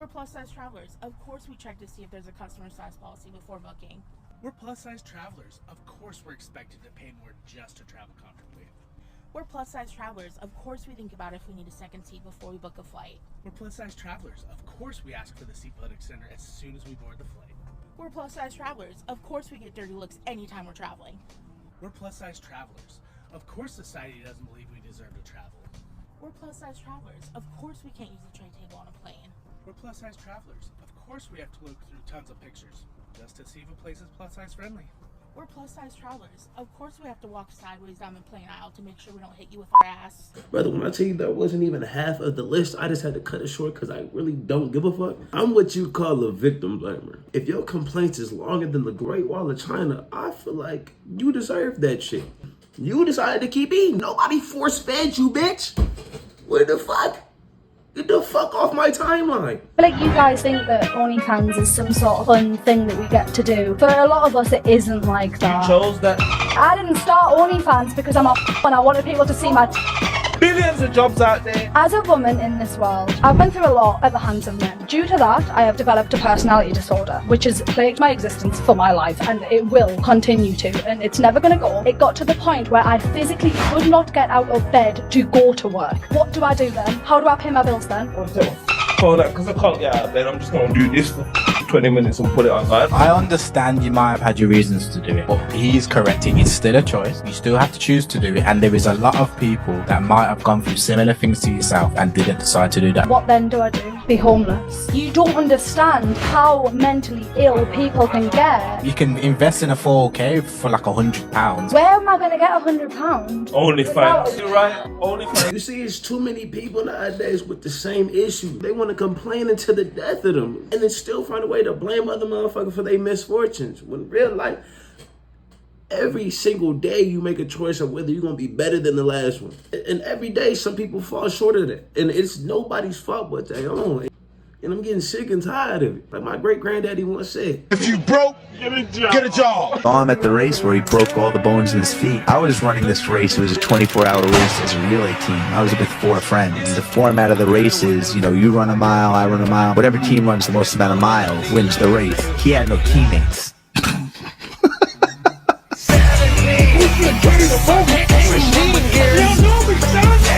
We're plus size travelers. Of course, we check to see if there's a customer size policy before booking. We're plus size travelers. Of course, we're expected to pay more just to travel comfortably. We're plus size travelers. Of course, we think about if we need a second seat before we book a flight. We're plus size travelers. Of course, we ask for the seatbelt extender as soon as we board the flight. We're plus size travelers. Of course, we get dirty looks anytime we're traveling. We're plus size travelers. Of course, society doesn't believe we deserve to travel. We're plus size travelers. Of course, we can't use a tray table on a plane. We're plus size travelers. Of course, we have to look through tons of pictures just to see if a place is plus size friendly. We're plus size travelers. Of course, we have to walk sideways down the plane aisle to make sure we don't hit you with our ass. Brother, when I tell you that wasn't even half of the list, I just had to cut it short because I really don't give a fuck. I'm what you call a victim blamer. If your complaints is longer than the Great Wall of China, I feel like you deserve that shit. You decided to keep eating. Nobody force fed you, bitch. What the fuck? Get the fuck off my timeline. I feel like you guys think that OnlyFans is some sort of fun thing that we get to do. For a lot of us, it isn't like that. You chose that. I didn't start OnlyFans because I'm a and I wanted people to see my Billions of jobs out there. As a woman in this world, I've been through a lot at the hands of men. Due to that, I have developed a personality disorder, which has plagued my existence for my life, and it will continue to, and it's never gonna go. It got to the point where I physically could not get out of bed to go to work. What do I do then? How do I pay my bills then? Hold up, because I can't get out of bed, I'm just gonna do this for 20 minutes and put it online. I understand you might have had your reasons to do it, but he is correct. It is still a choice. You still have to choose to do it, and there is a lot of people that might have gone through similar things to yourself and didn't decide to do that. What then do I do? Be homeless? You don't understand how mentally ill people can get. You can invest in a 4K for like £100. Where am I going to get £100? OnlyFans. You're right, OnlyFans. You see, it's too many people nowadays with the same issue. They want to complain until the death of them and then still find a way to blame other motherfuckers for their misfortunes. When in real life, every single day you make a choice of whether you're going to be better than the last one. And every day some people fall short of that. And it's nobody's fault but their own. And I'm getting sick and tired of it. Like my great-granddaddy once said, if you broke, get a job. Saw him at the race where he broke all the bones in his feet. I was running this race. It was a 24-hour race as a relay team. I was with 4 friends. The format of the race is, you run a mile, I run a mile. Whatever team runs the most amount of miles wins the race. He had no teammates.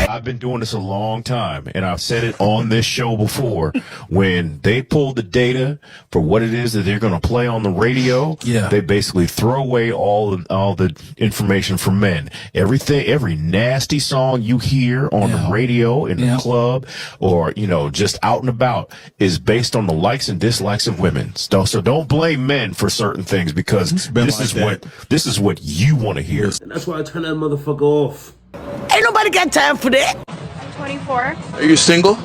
I've been doing this a long time, and I've said it on this show before. When they pull the data for what it is that they're going to play on the radio, they basically throw away all the information for men. Every nasty song you hear on the radio, in the club, or just out and about, is based on the likes and dislikes of women. So don't blame men for certain things, because this is what you want to hear. and that's why I turn that motherfucker off. Ain't nobody got time for that. 24. Are you single?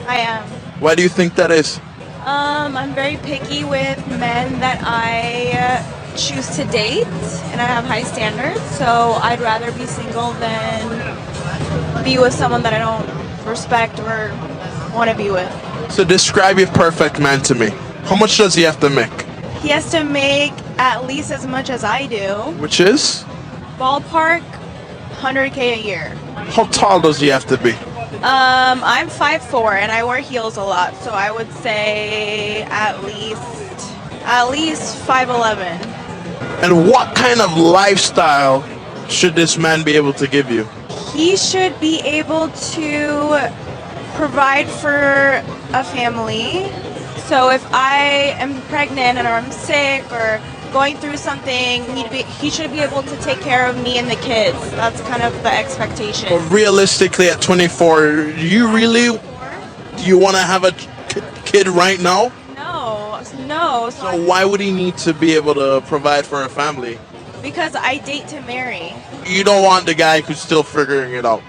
I am. Why do you think that is? I'm very picky with men that I choose to date, and I have high standards, so I'd rather be single than be with someone that I don't respect or want to be with. So describe your perfect man to me. How much does he have to make? He has to make at least as much as I do. Which is? Ballpark, 100K a year. How tall does he have to be? I'm 5'4" and I wear heels a lot, so I would say at least 5'11". And what kind of lifestyle should this man be able to give you? He should be able to provide for a family. So if I am pregnant or I'm sick or going through something, he should be able to take care of me and the kids. That's kind of the expectation. But realistically, at 24, do you want to have a kid right now? No. So why would he need to be able to provide for a family? Because I date to marry. You don't want the guy who's still figuring it out?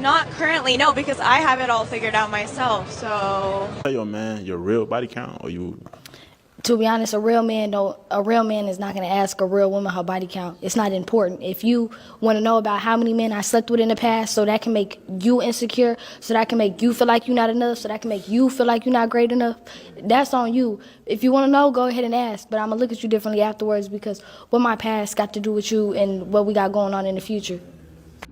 Not currently, no, because I have it all figured out myself, so... Tell your man your real body count, or you... To be honest, a real man is not going to ask a real woman her body count. It's not important. If you want to know about how many men I slept with in the past, so that can make you insecure, so that can make you feel like you're not enough, so that can make you feel like you're not great enough, that's on you. If you want to know, go ahead and ask, but I'm going to look at you differently afterwards, because what my past got to do with you and what we got going on in the future.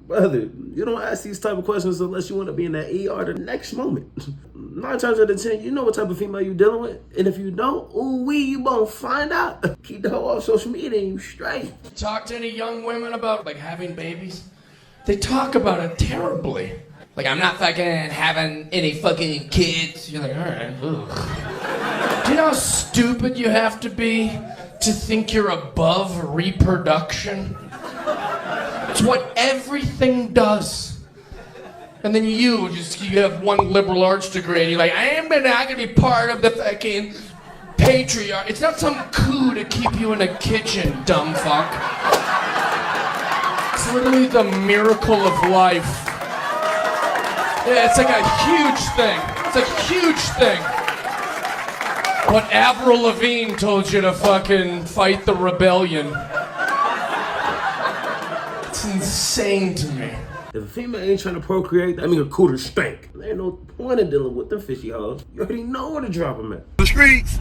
Brother, you don't ask these type of questions unless you want to be in that ER the next moment. 9 times out of 10, you know what type of female you dealing with. And if you don't, you gonna find out. Keep the hoe off social media and you straight. Talk to any young women about, like, having babies? They talk about it terribly. Like, I'm not fucking having any fucking kids. You're like, all right, ugh. Do you know how stupid you have to be to think you're above reproduction? It's what everything does. And then you have one liberal arts degree and you're like, I am not gonna be part of the fucking patriarch. It's not some coup to keep you in a kitchen, dumb fuck. It's literally the miracle of life. Yeah, it's like a huge thing. It's a huge thing. What Avril Lavigne told you to fucking fight the rebellion. It's insane to me. If a female ain't trying to procreate, that mean a cooter stink. There ain't no point in dealing with them fishy hoes. You already know where to drop them at. The streets.